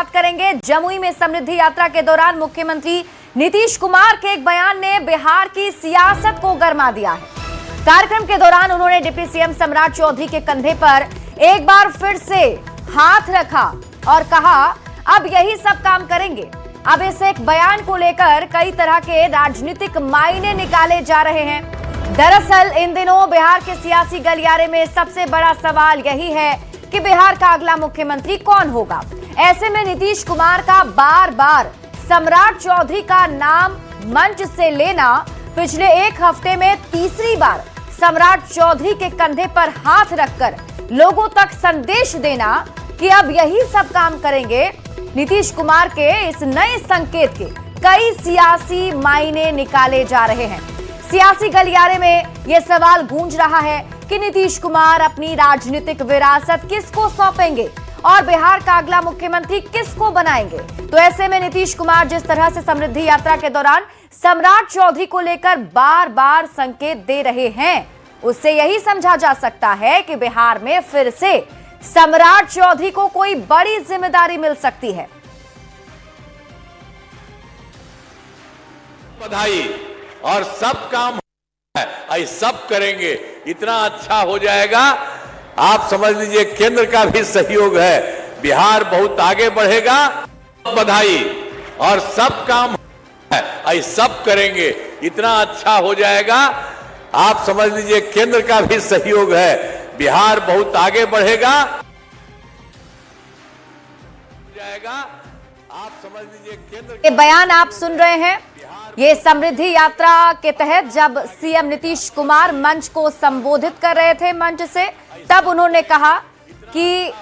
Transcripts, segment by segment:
बात करेंगे। जमुई में समृद्धि यात्रा के दौरान मुख्यमंत्री नीतीश कुमार के एक बयान ने बिहार की सियासत को गरमा दिया है। कार्यक्रम के दौरान उन्होंने डिप्टी सीएम सम्राट चौधरी के कंधे पर एक बार फिर से हाथ रखा और कहा, अब यही सब काम करेंगे। अब इस एक बयान को लेकर कई तरह के राजनीतिक मायने निकाले जा रहे हैं। दरअसल इन दिनों बिहार के सियासी गलियारे में सबसे बड़ा सवाल यही है कि बिहार का अगला मुख्यमंत्री कौन होगा। ऐसे में नीतीश कुमार का बार बार सम्राट चौधरी का नाम मंच से लेना, पिछले एक हफ्ते में तीसरी बार सम्राट चौधरी के कंधे पर हाथ रखकर लोगों तक संदेश देना कि अब यही सब काम करेंगे। नीतीश कुमार के इस नए संकेत के कई सियासी मायने निकाले जा रहे हैं। सियासी गलियारे में यह सवाल गूंज रहा है कि नीतीश कुमार अपनी राजनीतिक विरासत किसको सौंपेंगे और बिहार का अगला मुख्यमंत्री किसको बनाएंगे। तो ऐसे में नीतीश कुमार जिस तरह से समृद्धि यात्रा के दौरान सम्राट चौधरी को लेकर बार बार संकेत दे रहे हैं, उससे यही समझा जा सकता है कि बिहार में फिर से सम्राट चौधरी को कोई बड़ी जिम्मेदारी मिल सकती है। बधाई और सब काम है, सब करेंगे, इतना अच्छा हो जाएगा। आप समझ लीजिए केंद्र का भी सहयोग है, बिहार बहुत आगे बढ़ेगा। बधाई और सब काम है, सब करेंगे, इतना अच्छा हो जाएगा। आप समझ लीजिए केंद्र का भी सहयोग है, बिहार बहुत आगे बढ़ेगा। आप समझ लीजिए केंद्र ये बयान आप सुन रहे हैं, ये समृद्धि यात्रा के तहत जब सीएम नीतीश कुमार मंच को संबोधित कर रहे थे मंच से, तब उन्होंने कहा कि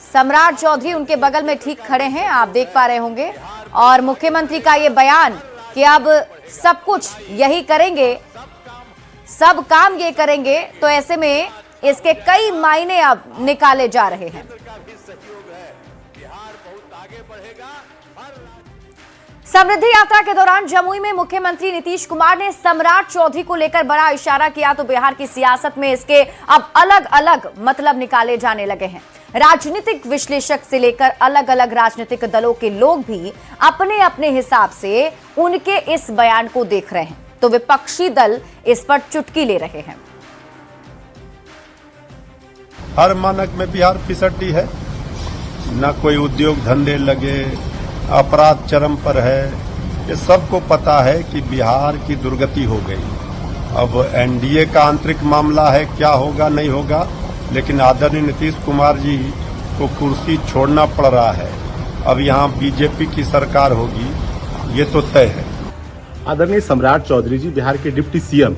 सम्राट चौधरी उनके बगल में ठीक खड़े हैं, आप देख पा रहे होंगे। और मुख्यमंत्री का ये बयान कि अब सब कुछ यही करेंगे, सब काम ये करेंगे, तो ऐसे में इसके कई मायने अब निकाले जा रहे हैं। समृद्धि यात्रा के दौरान जमुई में मुख्यमंत्री नीतीश कुमार ने सम्राट चौधरी को लेकर बड़ा इशारा किया, तो बिहार की सियासत में इसके अब अलग अलग मतलब निकाले जाने लगे हैं। राजनीतिक विश्लेषक से लेकर अलग अलग राजनीतिक दलों के लोग भी अपने अपने हिसाब से उनके इस बयान को देख रहे हैं, तो विपक्षी दल इस पर चुटकी ले रहे हैं। हर मानक में बिहार फिसड्डी है, न कोई उद्योग धंधे लगे, अपराध चरम पर है। ये सबको पता है कि बिहार की दुर्गति हो गई। अब एनडीए का आंतरिक मामला है, क्या होगा नहीं होगा, लेकिन आदरणीय नीतीश कुमार जी को कुर्सी छोड़ना पड़ रहा है। अब यहाँ बीजेपी की सरकार होगी, ये तो तय है। आदरणीय सम्राट चौधरी जी बिहार के डिप्टी सीएम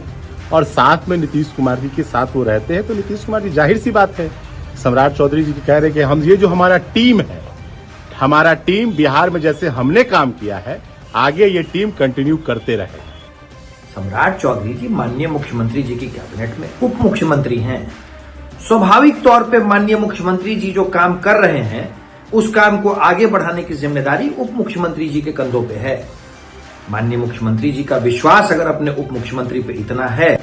और साथ में नीतीश कुमार जी के साथ वो रहते हैं, तो नीतीश कुमार जी जाहिर सी बात है सम्राट चौधरी जी कह रहे कि हम ये जो हमारा टीम है, हमारा टीम बिहार में जैसे हमने काम किया है, आगे ये टीम कंटिन्यू करते रहे। सम्राट चौधरी जी माननीय मुख्यमंत्री जी की कैबिनेट में उप मुख्यमंत्री हैं। स्वाभाविक तौर पे माननीय मुख्यमंत्री जी जो काम कर रहे हैं, उस काम को आगे बढ़ाने की जिम्मेदारी उप मुख्यमंत्री जी के कंधों पे है। माननीय मुख्यमंत्री जी का विश्वास अगर अपने उप मुख्यमंत्री पे इतना है,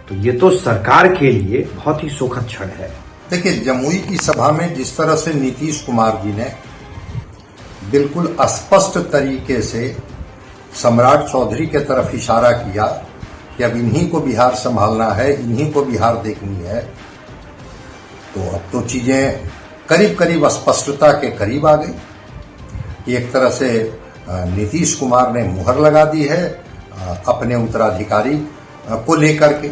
तो ये तो सरकार के लिए बहुत ही सुखद क्षण है। देखिए, जमुई की सभा में जिस तरह से नीतीश कुमार जी ने बिल्कुल स्पष्ट तरीके से सम्राट चौधरी के तरफ इशारा किया कि अब इन्हीं को बिहार संभालना है, इन्हीं को बिहार देखनी है, तो अब तो चीजें करीब करीब स्पष्टता के करीब आ गई। एक तरह से नीतीश कुमार ने मुहर लगा दी है अपने उत्तराधिकारी को लेकर के।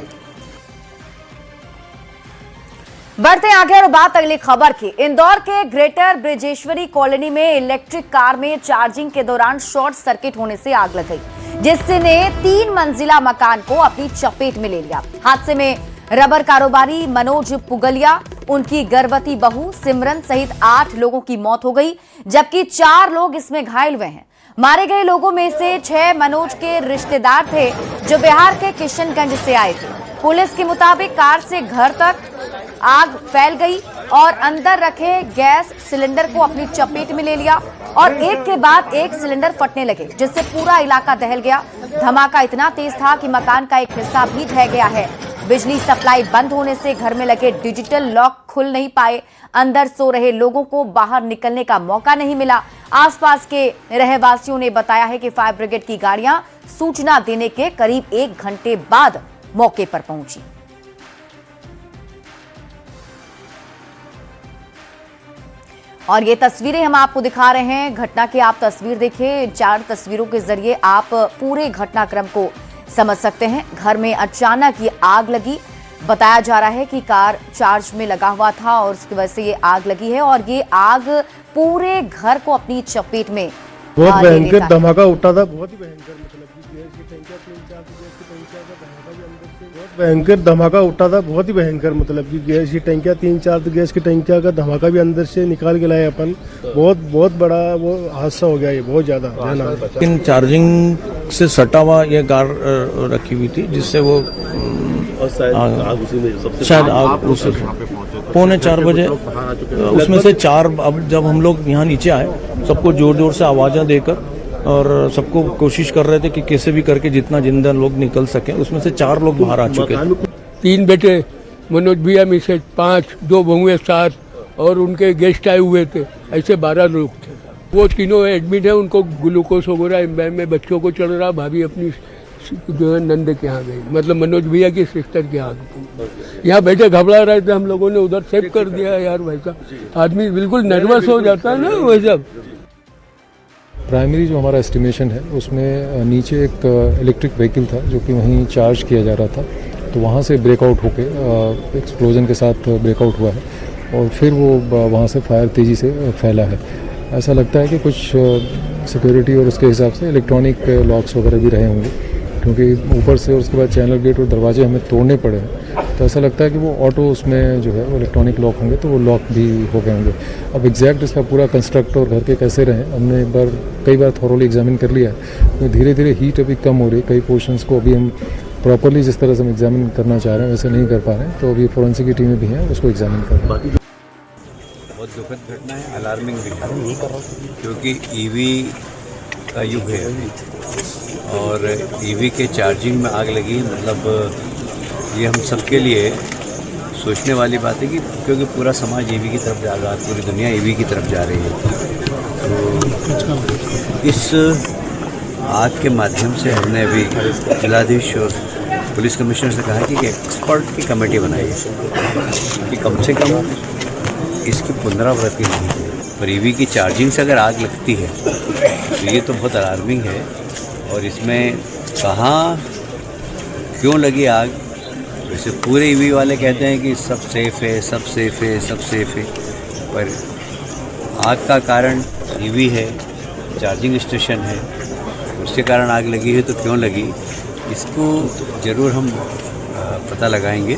बढ़ते आगे और बात अगली खबर की। इंदौर के ग्रेटर ब्रिजेश्वरी कॉलोनी में इलेक्ट्रिक कार में चार्जिंग के दौरान शॉर्ट सर्किट होने से आग लग गई, जिसने 3 मंजिला मकान को अपनी चपेट में ले लिया। हादसे में रबर कारोबारी मनोज पुगलिया, उनकी गर्भवती बहू सिमरन सहित 8 लोगों की मौत हो गई, जबकि 4 लोग इसमें घायल हुए हैं। मारे गए लोगों में से 6 मनोज के रिश्तेदार थे, जो बिहार के किशनगंज से आए थे। पुलिस के मुताबिक कार से घर तक आग फैल गई और अंदर रखे गैस सिलेंडर को अपनी चपेट में ले लिया और एक के बाद एक सिलेंडर फटने लगे, जिससे पूरा इलाका दहल गया। धमाका इतना तेज था कि मकान का एक हिस्सा भी ढह गया है। बिजली सप्लाई बंद होने से घर में लगे डिजिटल लॉक खुल नहीं पाए। अंदर सो रहे लोगों को बाहर निकलने का मौका नहीं मिला। आसपास के रहवासियों ने बताया है कि फायर ब्रिगेड की गाड़ियां सूचना देने के करीब 1 घंटे बाद मौके पर पहुंची। और ये तस्वीरें हम आपको दिखा रहे हैं। घटना की आप तस्वीर देखिए। 4 तस्वीरों के जरिए आप पूरे घटनाक्रम को समझ सकते हैं। घर में अचानक ये आग लगी। बताया जा रहा है कि कार चार्ज में लगा हुआ था और उसकी वजह से ये आग लगी है और ये आग पूरे घर को अपनी चपेट में बहुत भयंकर धमाका उठा था। बहुत ही भयंकर, मतलब कि गैस की टंकियां 3-4 गैस की टंकियां का धमाका भी अंदर से बहुत भयंकर धमाका उठा था। बहुत ही भयंकर, मतलब कि गैस की टंकियां 3-4 गैस की टंकियां का धमाका भी अंदर से निकाल के लाए अपन। बहुत बड़ा वो हादसा हो गया ये, बहुत ज्यादा। लेकिन चार्जिंग से सटा हुआ ये कार रखी हुई थी जिससे वो शायद आग उसी 3:45 बजे उसमें से 4। अब जब हम लोग यहाँ नीचे आए सबको जोर जोर से आवाज़ें देकर और सबको कोशिश कर रहे थे कि कैसे भी करके जितना जिंदा लोग निकल सके। उसमें से 4 लोग बाहर आ चुके हैं। 3 बेटे मनोज भैया में से 5, 2 बहुएं 7 और उनके गेस्ट आए हुए थे। ऐसे 12 लोग थे। वो तीनों एडमिट है। उनको ग्लूकोज वगैरह इम्बाइब में बच्चों को चल रहा। भाभी अपनी जो है नंद के यहाँ गई, मतलब मनोज भैया की सिस्टर के यहाँ गई। यहाँ बैठे घबरा रहे थे। हम लोगों ने उधर सेव कर दिया। यार वैसा आदमी बिल्कुल नर्वस हो जाता है ना वैसा। प्राइमरी जो हमारा एस्टिमेशन है उसमें नीचे एक इलेक्ट्रिक व्हीकल था जो कि वहीं चार्ज किया जा रहा था, तो वहाँ से ब्रेकआउट होके एक्सप्लोजन के साथ ब्रेकआउट हुआ है और फिर वो वहाँ से फायर तेज़ी से फैला है। ऐसा लगता है कि कुछ सिक्योरिटी और उसके हिसाब से इलेक्ट्रॉनिक लॉक्स वगैरह भी रहे होंगे, क्योंकि ऊपर से और उसके बाद चैनल गेट और दरवाजे हमें तोड़ने पड़े हैं। तो ऐसा लगता है कि वो ऑटो उसमें जो है वो इलेक्ट्रॉनिक लॉक होंगे, तो वो लॉक भी हो गए होंगे। अब एग्जैक्ट इसका पूरा कंस्ट्रक्ट और घर के कैसे रहे हमने एक बार कई बार थॉरोली एग्जामिन कर लिया है। तो धीरे धीरे हीट अभी कम हो रही है। कई पोर्शंस को अभी हम प्रॉपरली जिस तरह से हम एग्जामिन करना चाह रहे हैं वैसे नहीं कर पा रहे हैं, तो अभी फोरेंसिक की टीमें भी हैं उसको एग्जामिन कर रहे हैं। बहुत दुखद घटना है, अलार्मिंग भी है, क्योंकि ईवी का युग है और ईवी के चार्जिंग में आग लगी। मतलब ये हम सबके लिए सोचने वाली बात है कि क्योंकि पूरा समाज ईवी की तरफ जा रहा है, पूरी दुनिया ईवी की तरफ जा रही है। तो इस आग के माध्यम से हमने अभी जिलाधीश और पुलिस कमिश्नर से कहा कि एक्सपर्ट की कमेटी बनाई है कि कम से कम इसकी पुनरावृत्ति नहीं हो। पर ईवी की चार्जिंग से अगर आग लगती है तो ये तो बहुत अलार्मिंग है। और इसमें कहाँ क्यों लगी आग, वैसे पूरे ईवी वाले कहते हैं कि सब सेफ़ है, सब सेफ़ है, सब सेफ़ है, पर आग का कारण ईवी है, चार्जिंग स्टेशन है, उसके कारण आग लगी है। तो क्यों लगी इसको ज़रूर हम पता लगाएंगे।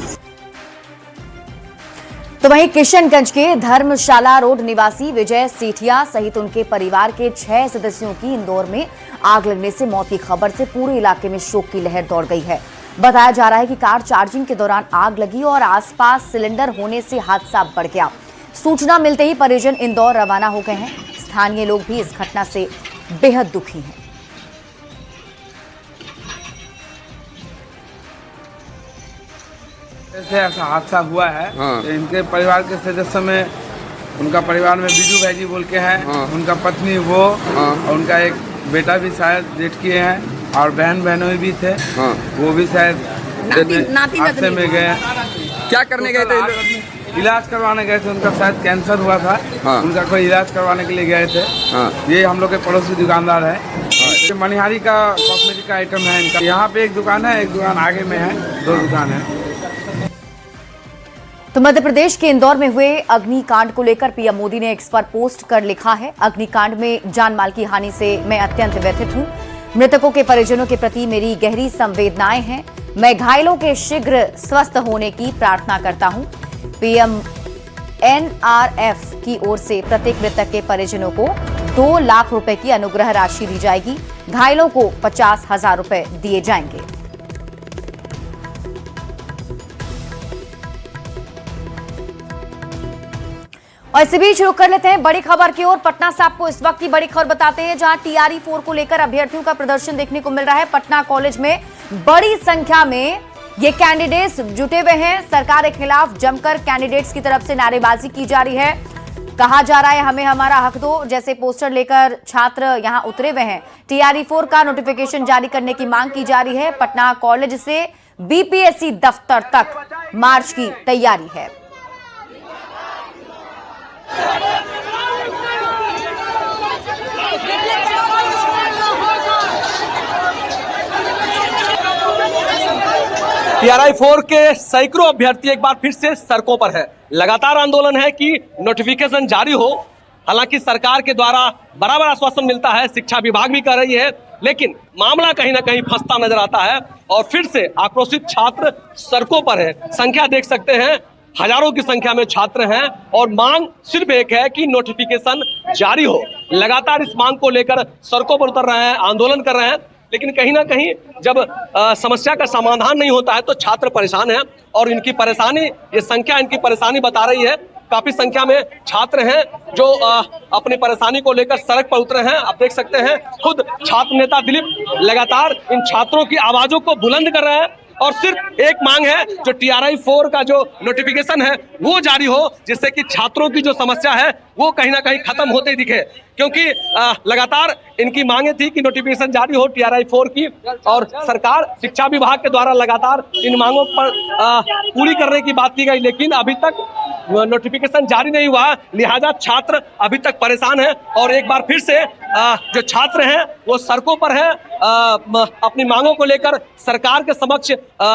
तो वहीं किशनगंज के धर्मशाला रोड निवासी विजय सेठिया सहित उनके परिवार के 6 सदस्यों की इंदौर में आग लगने से मौत की खबर से पूरे इलाके में शोक की लहर दौड़ गई है। बताया जा रहा है कि कार चार्जिंग के दौरान आग लगी और आसपास सिलेंडर होने से हादसा बढ़ गया। सूचना मिलते ही परिजन इंदौर रवाना हो गए हैं। स्थानीय लोग भी इस घटना से बेहद दुखी हैं। ऐसा हादसा हुआ है। तो इनके परिवार के सदस्य में उनका परिवार में बीजू भाई जी बोल के हैं, उनका पत्नी वो और उनका एक बेटा भी शायद डेट किए हैं और बहनों भी थे, वो भी शायद हादसे में गए। क्या करने गए थे? इलाज करवाने गए थे। उनका शायद कैंसर हुआ था। उनका कोई इलाज करवाने के लिए गए थे। ये हम लोग के पड़ोसी दुकानदार है। मनिहारी का कॉस्मेटिक का आइटम है इनका। यहाँ पे एक दुकान है, एक दुकान आगे में है, 2 दुकान है। तो मध्य प्रदेश के इंदौर में हुए अग्निकांड को लेकर पीएम मोदी ने एक्स पर पोस्ट कर लिखा है, अग्निकांड में जान माल की हानि से मैं अत्यंत व्यथित हूं। मृतकों के परिजनों के प्रति मेरी गहरी संवेदनाएं हैं। मैं घायलों के शीघ्र स्वस्थ होने की प्रार्थना करता हूं। पीएम एनआरएफ की ओर से प्रत्येक मृतक के परिजनों को 2 लाख रुपए की अनुग्रह राशि दी जाएगी। घायलों को 50,000 रुपए दिए जाएंगे। और इसी बीच रुक कर लेते हैं बड़ी खबर की ओर। पटना से आपको इस वक्त की बड़ी खबर बताते हैं, जहां TRE 4 को लेकर अभ्यर्थियों का प्रदर्शन देखने को मिल रहा है। पटना कॉलेज में बड़ी संख्या में ये कैंडिडेट्स जुटे हुए हैं। सरकार के खिलाफ जमकर कैंडिडेट्स की तरफ से नारेबाजी की जा रही है। कहा जा रहा है हमें हमारा हक दो जैसे पोस्टर लेकर छात्र यहां उतरे हुए हैं। TRE-4 का नोटिफिकेशन जारी करने की मांग की जा रही है। पटना कॉलेज से BPSC दफ्तर तक मार्च की तैयारी है। TRI-4 के सैकड़ों अभ्यर्थी एक बार फिर से सड़कों पर है। लगातार आंदोलन है कि नोटिफिकेशन जारी हो। हालांकि सरकार के द्वारा बराबर आश्वासन मिलता है, शिक्षा विभाग भी कर रही है, लेकिन मामला कहीं ना कहीं फंसता नजर आता है और फिर से आक्रोशित छात्र सड़कों पर है। संख्या देख सकते हैं, हजारों की संख्या में छात्र हैं और मांग सिर्फ एक है कि नोटिफिकेशन जारी हो। लगातार इस मांग को लेकर सड़कों पर उतर रहे हैं, आंदोलन कर रहे हैं, लेकिन कहीं ना कहीं जब समस्या का समाधान नहीं होता है तो छात्र परेशान हैं और इनकी परेशानी, ये संख्या इनकी परेशानी बता रही है। काफी संख्या में छात्र हैं जो अपनी परेशानी को लेकर सड़क पर उतरे हैं। आप देख सकते हैं खुद छात्र नेता दिलीप लगातार इन छात्रों की आवाजों को बुलंद कर रहे हैं और सिर्फ एक मांग है जो TRI-4 का जो नोटिफिकेशन है वो जारी हो, जिससे कि छात्रों की जो समस्या है वो कहीं ना कहीं खत्म होते दिखे। क्योंकि लगातार इनकी मांगे थी कि नोटिफिकेशन जारी हो TRI-4 की, और सरकार शिक्षा विभाग के द्वारा लगातार इन मांगों पर पूरी करने की बात की गई, लेकिन अभी तक नोटिफिकेशन जारी नहीं हुआ। लिहाजा छात्र अभी तक परेशान हैं और एक बार फिर से जो छात्र हैं वो सड़कों पर हैं, अपनी मांगों को लेकर सरकार के समक्ष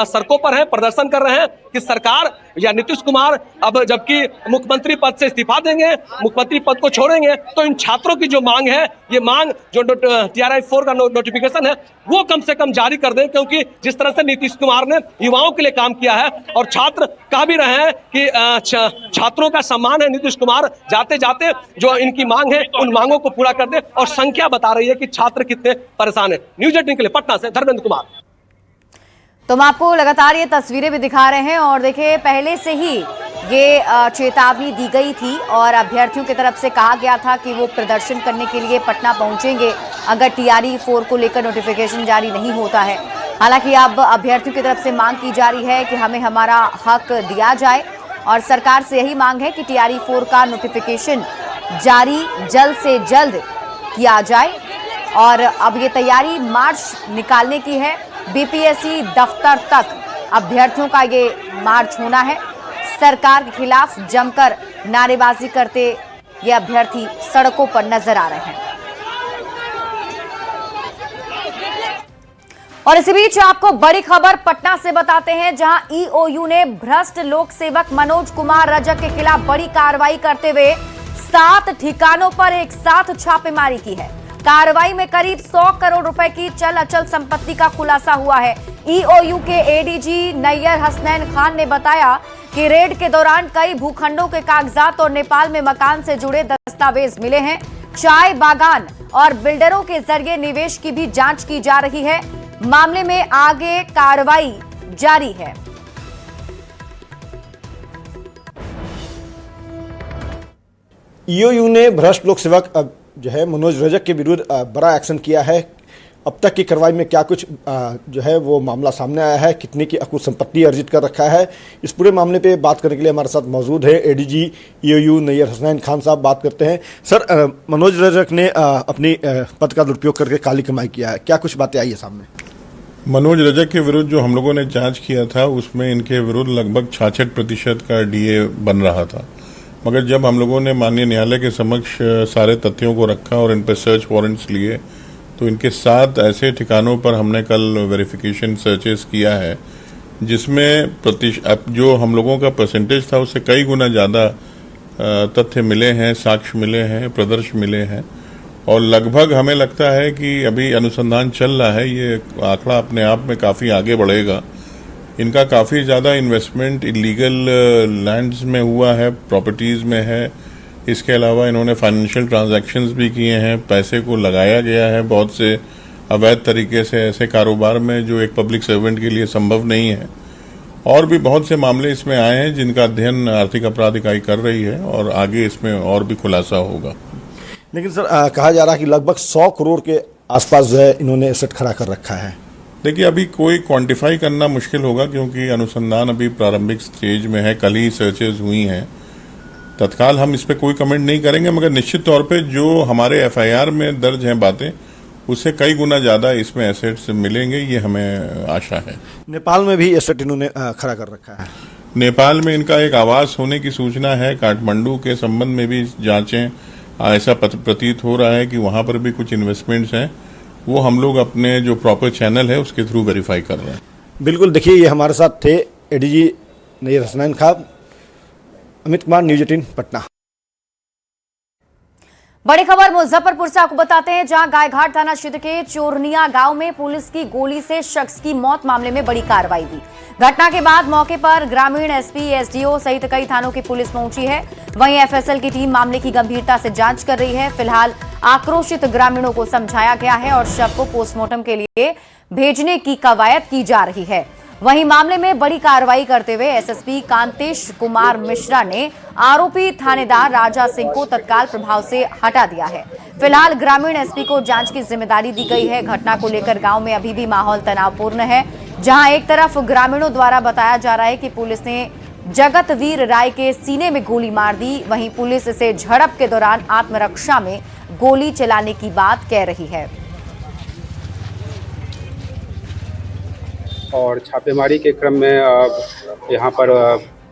सड़कों पर हैं, प्रदर्शन कर रहे हैं कि सरकार या नीतीश कुमार अब जबकि मुख्यमंत्री पद से इस्तीफा देंगे, मुख्यमंत्री पद को छोड़ेंगे, तो इन छात्रों की जो मांग है, ये मांग जो TRI-4 का नोटिफिकेशन है वो कम से कम जारी कर दें। क्योंकि जिस तरह से नीतीश कुमार ने युवाओं के लिए काम किया है और छात्र कह भी रहे हैं कि छात्रों का सम्मान है, नीतीश कुमार जाते जाते जो इनकी मांग है उन मांगों को पूरा कर दे। और संख्या बता रही है कि छात्र कितने परेशान है। न्यूज 18 के लिए पटना से धर्मेंद्र कुमार। तो हम आपको लगातार ये तस्वीरें भी दिखा रहे हैं और देखिए पहले से ही ये चेतावनी दी गई थी और अभ्यर्थियों की तरफ से कहा गया था कि वो प्रदर्शन करने के लिए पटना पहुंचेंगे अगर TRE-4 को लेकर नोटिफिकेशन जारी नहीं होता है। हालांकि अब अभ्यर्थियों की तरफ से मांग की जा रही है कि हमें हमारा हक दिया जाए और सरकार से यही मांग है कि TRE-4 का नोटिफिकेशन जारी जल्द से जल्द किया जाए। और अब ये तैयारी मार्च निकालने की है। BPSC दफ्तर तक अभ्यर्थियों का ये मार्च होना है। सरकार के खिलाफ जमकर नारेबाजी करते ये अभ्यर्थी सड़कों पर नजर आ रहे हैं। और इसी बीच आपको बड़ी खबर पटना से बताते हैं, जहां EOU ने भ्रष्ट लोक सेवक मनोज कुमार रजक के खिलाफ बड़ी कार्रवाई करते हुए 7 ठिकानों पर एक साथ छापेमारी की है। कार्रवाई में करीब 100 करोड़ रुपए की चल अचल संपत्ति का खुलासा हुआ है। EOU के ADG नैयर हसनैन खान ने बताया कि रेड के दौरान कई भूखंडों के कागजात और नेपाल में मकान से जुड़े दस्तावेज मिले हैं। चाय बागान और बिल्डरों के जरिए निवेश की भी जांच की जा रही है। मामले में आगे कार्रवाई जारी है। EOU ने भ्रष्ट लोक सेवक जो है मनोज रजक के विरुद्ध बड़ा एक्शन किया है। अब तक की कार्रवाई में क्या कुछ जो है वो मामला सामने आया है, कितने की अकुत संपत्ति अर्जित कर रखा है, इस पूरे मामले पे बात करने के लिए हमारे साथ मौजूद है ADG EOU नैयर हसनैन खान साहब। बात करते हैं सर, मनोज रजक ने अपनी पद का दुरुपयोग करके काली कमाई किया है, क्या कुछ बातें आई है सामने? मनोज रजक के विरुद्ध जो हम लोगों ने जांच किया था उसमें इनके विरुद्ध लगभग 66% का DA बन रहा था, मगर जब हम लोगों ने माननीय न्यायालय के समक्ष सारे तथ्यों को रखा और इन पर सर्च वारंट्स लिए तो इनके 7 ऐसे ठिकानों पर हमने कल वेरिफिकेशन सर्चेस किया है, जिसमें जो हम लोगों का परसेंटेज था उससे कई गुना ज़्यादा तथ्य मिले हैं, साक्ष्य मिले हैं, प्रदर्श मिले हैं। और लगभग हमें लगता है कि अभी अनुसंधान चल रहा है, ये आंकड़ा अपने आप में काफ़ी आगे बढ़ेगा। इनका काफ़ी ज़्यादा इन्वेस्टमेंट इलीगल लैंड्स में हुआ है, प्रॉपर्टीज़ में है। इसके अलावा इन्होंने फाइनेंशियल ट्रांजैक्शंस भी किए हैं, पैसे को लगाया गया है बहुत से अवैध तरीके से ऐसे कारोबार में जो एक पब्लिक सर्वेंट के लिए संभव नहीं है। और भी बहुत से मामले इसमें आए हैं जिनका अध्ययन आर्थिक अपराध इकाई कर रही है और आगे इसमें और भी खुलासा होगा। लेकिन सर कहा जा रहा है कि लगभग 100 करोड़ के आसपास जो है इन्होंने एसेट खड़ा कर रखा है, देखिए, अभी कोई क्वांटिफाई करना मुश्किल होगा क्योंकि अनुसंधान अभी प्रारंभिक स्टेज में है, कल ही सर्चेज हुई हैं। तत्काल हम इस पे कोई कमेंट नहीं करेंगे, मगर निश्चित तौर पे जो हमारे एफआईआर में दर्ज हैं बातें, उससे कई गुना ज्यादा इसमें एसेट्स मिलेंगे, ये हमें आशा है। नेपाल में भी एसेट इन्होंने खड़ा कर रखा है। नेपाल में इनका एक आवास होने की सूचना है। काठमांडू के संबंध में भी जांचें, ऐसा प्रतीत हो रहा है कि वहां पर भी कुछ इन्वेस्टमेंट्स हैं, वो हम लोग अपने जो प्रॉपर चैनल है उसके थ्रू वेरीफाई कर रहे हैं। बिल्कुल, देखिए ये हमारे साथ थे एडीजी नैयर हसनैन खान। अमित कुमार, न्यूज 18 पटना। बड़ी खबर मुजफ्फरपुर से आपको बताते हैं, जहां गायघाट थाना क्षेत्र के चोरनिया गांव में पुलिस की गोली से शख्स की मौत मामले में बड़ी कार्रवाई हुई। घटना के बाद मौके पर ग्रामीण एसपी, एसडीओ सहित कई थानों की पुलिस पहुंची है। वहीं एफएसएल की टीम मामले की गंभीरता से जांच कर रही है। फिलहाल आक्रोशित ग्रामीणों को समझाया गया है और शव को पोस्टमार्टम के लिए भेजने की कवायद की जा रही है। वहीं मामले में बड़ी कार्रवाई करते हुए एसएसपी कांतेश कुमार मिश्रा ने आरोपी थानेदार राजा सिंह को तत्काल प्रभाव से हटा दिया है। फिलहाल ग्रामीण एसपी को जांच की जिम्मेदारी दी गई है। घटना को लेकर गांव में अभी भी माहौल तनावपूर्ण है, जहां एक तरफ ग्रामीणों द्वारा बताया जा रहा है कि पुलिस ने जगतवीर राय के सीने में गोली मार दी, वहीं पुलिस इसे झड़प के दौरान आत्मरक्षा में गोली चलाने की बात कह रही है। और छापेमारी के क्रम में यहाँ पर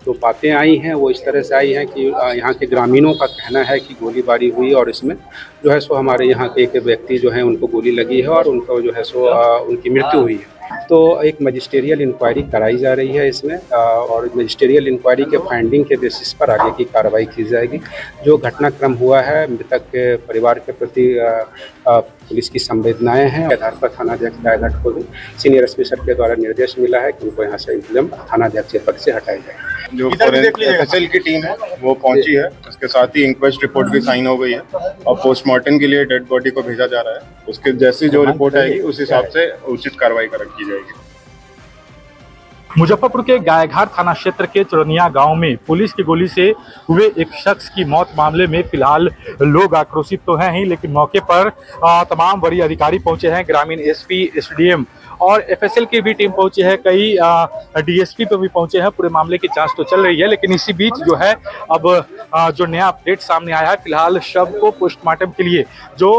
जो बातें आई हैं वो इस तरह से आई हैं कि यहाँ के ग्रामीणों का कहना है कि गोलीबारी हुई और इसमें जो है सो हमारे यहाँ के एक व्यक्ति जो है उनको गोली लगी है और उनको जो है सो उनकी मृत्यु हुई है। तो एक मजिस्ट्रियल इंक्वायरी कराई जा रही है इसमें, और मजिस्ट्रियल इंक्वायरी के फाइंडिंग के बेसिस पर आगे की कार्रवाई की जाएगी। जो घटनाक्रम हुआ है, मृतक के परिवार के प्रति पुलिस की संवेदनाएं हैं। आधार पर थानाध्यक्ष गायघाट को भी सीनियर एसपी सर के द्वारा निर्देश मिला है कि उनको यहाँ से थानाध्यक्ष पद से हटाया जाए। जो एफएसएल की टीम है वो पहुंची है, उसके साथ ही इंक्वेस्ट रिपोर्ट भी साइन हो गई है और पोस्टमार्टम के लिए डेड बॉडी को भेजा जा रहा है। उसके जैसी जो रिपोर्ट आएगी उस हिसाब से उचित कार्रवाई की जाएगी। मुजफ्फरपुर के गायघाट थाना क्षेत्र के चोरनिया गांव में पुलिस की गोली से हुए एक शख्स की मौत मामले में फिलहाल लोग आक्रोशित तो हैं ही, लेकिन मौके पर तमाम बड़ी अधिकारी पहुंचे हैं। ग्रामीण एसपी, एसडीएम और एफएसएल की भी टीम पहुंची है, कई डीएसपी पे भी पहुंचे हैं। पूरे मामले की जांच तो चल रही है, लेकिन इसी बीच जो है अब जो नया अपडेट सामने आया है, फिलहाल शव को पोस्टमार्टम के लिए जो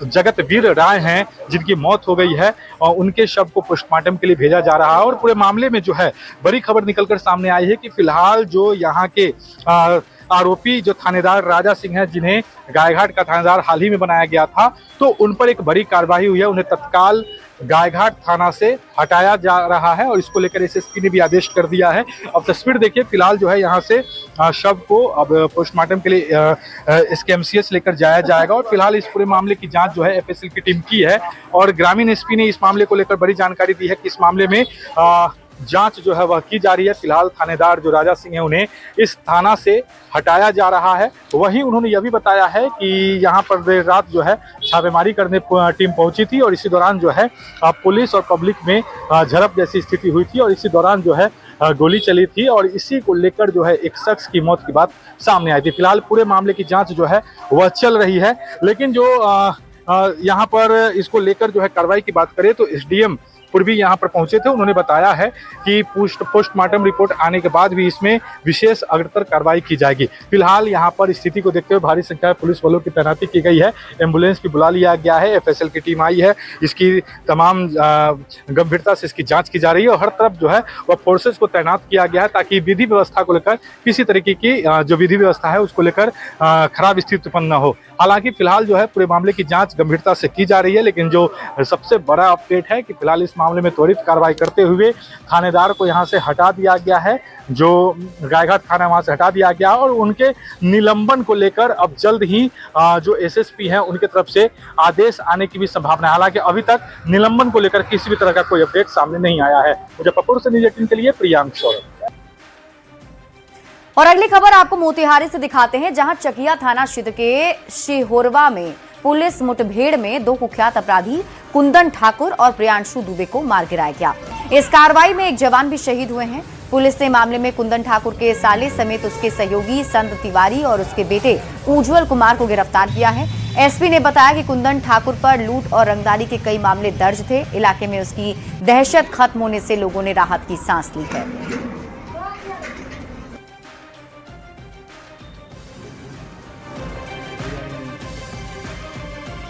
जगतवीर राय हैं जिनकी मौत हो गई है, और उनके शव को पोस्टमार्टम के लिए भेजा जा रहा है। और पूरे मामले में जो है बड़ी खबर निकलकर सामने आई है कि फिलहाल जो यहाँ के आरोपी जो थानेदार राजा सिंह हैं, जिन्हें गायघाट का थानेदार हाल ही में बनाया गया था, तो उन पर एक बड़ी कार्रवाई हुई है। उन्हें तत्काल गायघाट थाना से हटाया जा रहा है और इसको लेकर एसएसपी ने भी आदेश कर दिया है। अब तस्वीर देखिए, फिलहाल जो है यहाँ से शव को अब पोस्टमार्टम के लिए एसकेएमसीएच लेकर जाया जाएगा। और फिलहाल इस पूरे मामले की जांच जो है एफएसएल की टीम की है और ग्रामीण एसपी ने इस मामले को लेकर बड़ी जानकारी दी है कि इस मामले में जांच जो है वह की जा रही है। फिलहाल थानेदार जो राजा सिंह है उन्हें इस थाना से हटाया जा रहा है। वहीं उन्होंने यह भी बताया है कि यहाँ पर देर रात जो है छापेमारी करने टीम पहुंची थी और इसी दौरान जो है पुलिस और पब्लिक में झड़प जैसी स्थिति हुई थी और इसी दौरान जो है गोली चली थी और इसी को लेकर जो है एक शख्स की मौत की बात सामने आई थी। फिलहाल पूरे मामले की जाँच जो है वह चल रही है, लेकिन जो यहाँ पर इसको लेकर जो है कार्रवाई की बात करें तो एसडीएम पूर्वी यहाँ पर पहुंचे थे। उन्होंने बताया है कि पोस्टमार्टम रिपोर्ट आने के बाद भी इसमें विशेष अग्रतर कार्रवाई की जाएगी। फिलहाल यहाँ पर स्थिति को देखते हुए भारी संख्या में पुलिस बलों की तैनाती की गई है, एम्बुलेंस भी बुला लिया गया है, एफएसएल की टीम आई है, इसकी तमाम गंभीरता से इसकी जांच की जा रही है और हर तरफ जो है वह फोर्सेस को तैनात किया गया है ताकि विधि व्यवस्था को लेकर किसी तरीके की जो विधि व्यवस्था है उसको लेकर खराब स्थिति उत्पन्न न हो। हालांकि फिलहाल जो है पूरे मामले की जांच गंभीरता से की जा रही है, लेकिन जो सबसे बड़ा अपडेट है कि फिलहाल इस मामले में त्वरित कार्रवाई करते हुए थानेदार को यहां से हटा दिया गया है, जो गायघाट थाना वहां से हटा दिया गया और उनके निलंबन को लेकर अब जल्द ही जो एसएसपी हैं उनके तरफ से आदेश आने की भी संभावना है। हालांकि अभी तक निलंबन को लेकर किसी भी तरह का कोई अपडेट सामने नहीं आया है। मुजफ्फरपुर से न्यूज 18 के लिए प्रियांक सौरभ। और अगली खबर आपको मोतिहारी से दिखाते हैं, जहां चकिया थाना क्षेत्र के शिहोरवा में पुलिस मुठभेड़ में 2 कुख्यात अपराधी कुंदन ठाकुर और प्रियांशु दुबे को मार गिराया गया। इस कार्रवाई में एक जवान भी शहीद हुए हैं। पुलिस ने मामले में कुंदन ठाकुर के साले समेत उसके सहयोगी संत तिवारी और उसके बेटे उज्जवल कुमार को गिरफ्तार किया है। एसपी ने बताया कि कुंदन ठाकुर पर लूट और रंगदारी के कई मामले दर्ज थे। इलाके में उसकी दहशत खत्म होने से लोगों ने राहत की सांस ली है।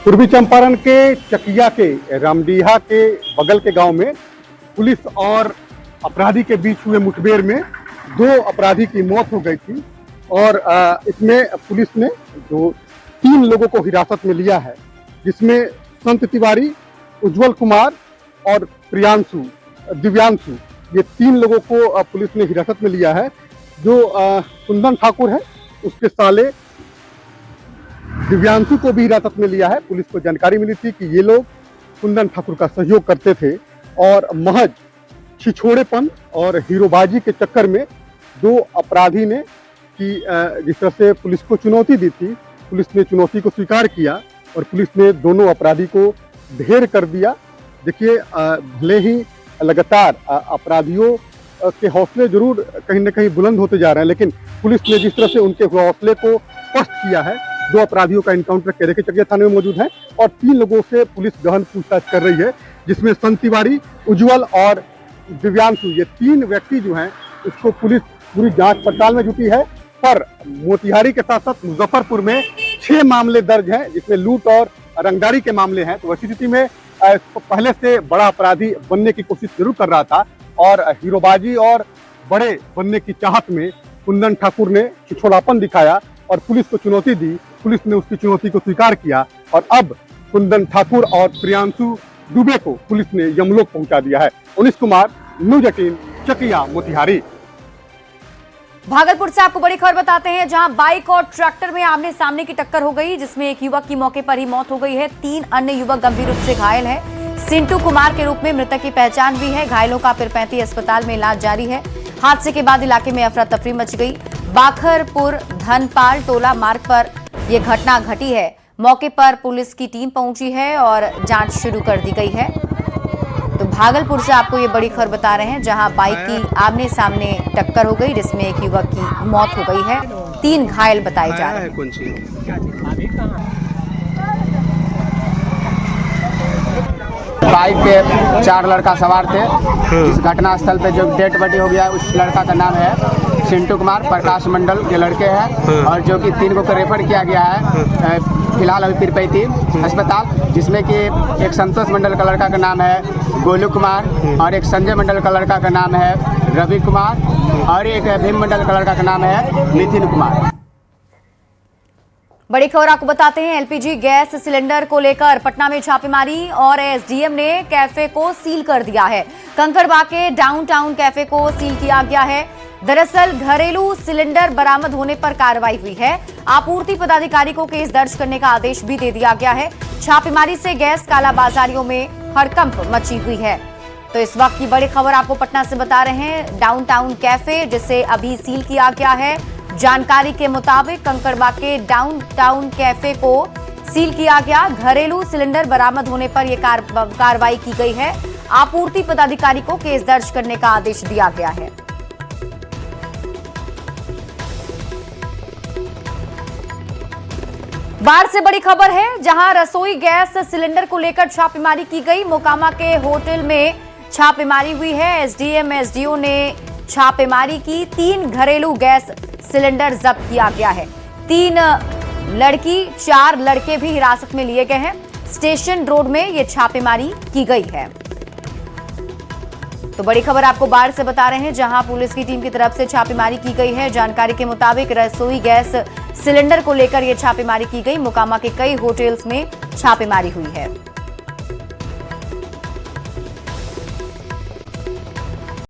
पूर्वी चंपारण के चकिया के रामडीहा के बगल के गांव में पुलिस और अपराधी के बीच हुए मुठभेड़ में 2 अपराधी की मौत हो गई थी और इसमें पुलिस ने जो 3 लोगों को हिरासत में लिया है, जिसमें संत तिवारी, उज्जवल कुमार और दिव्यांशु, ये 3 लोगों को पुलिस ने हिरासत में लिया है। जो कुंदन ठाकुर है उसके साले दिव्यांशु को भी हिरासत में लिया है। पुलिस को जानकारी मिली थी कि ये लोग कुंदन ठाकुर का सहयोग करते थे और महज छिछोड़ेपन और हीरोबाजी के चक्कर में 2 अपराधी ने कि जिस तरह से पुलिस को चुनौती दी थी, पुलिस ने चुनौती को स्वीकार किया और पुलिस ने दोनों अपराधी को ढेर कर दिया। देखिए, भले ही लगातार अपराधियों के हौसले जरूर कहीं ना कहीं बुलंद होते जा रहे हैं, लेकिन पुलिस ने जिस तरह से उनके हौसले को पस्त किया है, 2 अपराधियों का इनकाउंटर केरे के चकिया थाने में मौजूद है और 3 लोगों से पुलिस गहन पूछताछ कर रही है, जिसमें संत तिवारी, उज्जवल और दिव्यांशु, ये 3 व्यक्ति जो हैं उसको पुलिस पूरी जांच पड़ताल में जुटी है। पर मोतिहारी के साथ साथ मुजफ्फरपुर में 6 मामले दर्ज हैं, जिसमें लूट और रंगदारी के मामले हैं। तो ऐसी स्थिति में पहले से बड़ा अपराधी बनने की कोशिश जरूर कर रहा था और हीरोबाजी और बड़े बनने की चाहत में कुंदन ठाकुर ने छिछोड़ापन दिखाया और पुलिस को चुनौती दी। पुलिस ने उसकी चुनौती को स्वीकार किया और अब कुंदन ठाकुर और प्रियांशु दुबे को पुलिस ने यमलोक पहुंचा दिया है। 19 कुमार, न्यूज़ 18, चकिया, मोतिहारी। भागलपुर से आपको बड़ी खबर बताते हैं, जहां बाइक और ट्रैक्टर में आमने सामने की टक्कर हो गई, जिसमें एक युवक की मौके पर ही मौत हो गई है। 3 अन्य युवक गंभीर रूप से घायल हैं। सिंटू कुमार के रूप में मृतक की पहचान हुई है। घायलों का पीरपैंती अस्पताल में इलाज जारी है। हादसे के बाद इलाके में अफरा तफरी मच गई। बाखरपुर धनपाल टोला मार्ग पर यह घटना घटी है। मौके पर पुलिस की टीम पहुंची है और जांच शुरू कर दी गई है। तो भागलपुर से आपको ये बड़ी खबर बता रहे हैं, जहां बाइक की आमने सामने टक्कर हो गई, जिसमें एक युवक की मौत हो गई है। 3 घायल बताए जा रहे हैं। बाइक पे 4 लड़का सवार थे। इस घटना स्थल पे जो डेड बॉडी हो गया, उस लड़का का नाम है सिंटू कुमार, प्रकाश मंडल के लड़के हैं और जो कि 3 को रेफर किया गया है फिलहाल अभी पीरपैंती अस्पताल, जिसमें कि एक संतोष मंडल का लड़का का नाम है गोलू कुमार और एक संजय मंडल का लड़का का नाम है रवि कुमार और एक भीम मंडल का लड़का का नाम है नितिन कुमार। बड़ी खबर आपको बताते हैं, एलपीजी गैस सिलेंडर को लेकर पटना में छापेमारी और एसडीएम ने कैफे को सील कर दिया है। कंकड़बाग के डाउनटाउन कैफे को सील किया गया है। दरअसल घरेलू सिलेंडर बरामद होने पर कार्रवाई हुई है। आपूर्ति पदाधिकारी को केस दर्ज करने का आदेश भी दे दिया गया है। छापेमारी से गैस कालाबाजारियों में हड़कंप मची हुई है। तो इस वक्त की बड़ी खबर आपको पटना से बता रहे हैं, डाउनटाउन कैफे जिसे अभी सील किया गया है। जानकारी के मुताबिक कंकड़बाग के डाउनटाउन कैफे को सील किया गया। घरेलू सिलेंडर बरामद होने पर यह कार्रवाई की गई है। आपूर्ति पदाधिकारी को केस दर्ज करने का आदेश दिया गया है। बाढ़ से बड़ी खबर है, जहां रसोई गैस सिलेंडर को लेकर छापेमारी की गई। मोकामा के होटल में छापेमारी हुई है। एसडीएम एसडीओ ने छापेमारी की। 3 घरेलू गैस सिलेंडर जब्त किया गया है। 3 लड़की 4 लड़के भी हिरासत में लिए गए हैं। स्टेशन रोड में यह छापेमारी की गई है। तो बड़ी खबर आपको बाढ़ से बता रहे हैं, जहां पुलिस की टीम की तरफ से छापेमारी की गई है। जानकारी के मुताबिक रसोई गैस सिलेंडर को लेकर यह छापेमारी की गई। मोकामा के कई होटल्स में छापेमारी हुई है।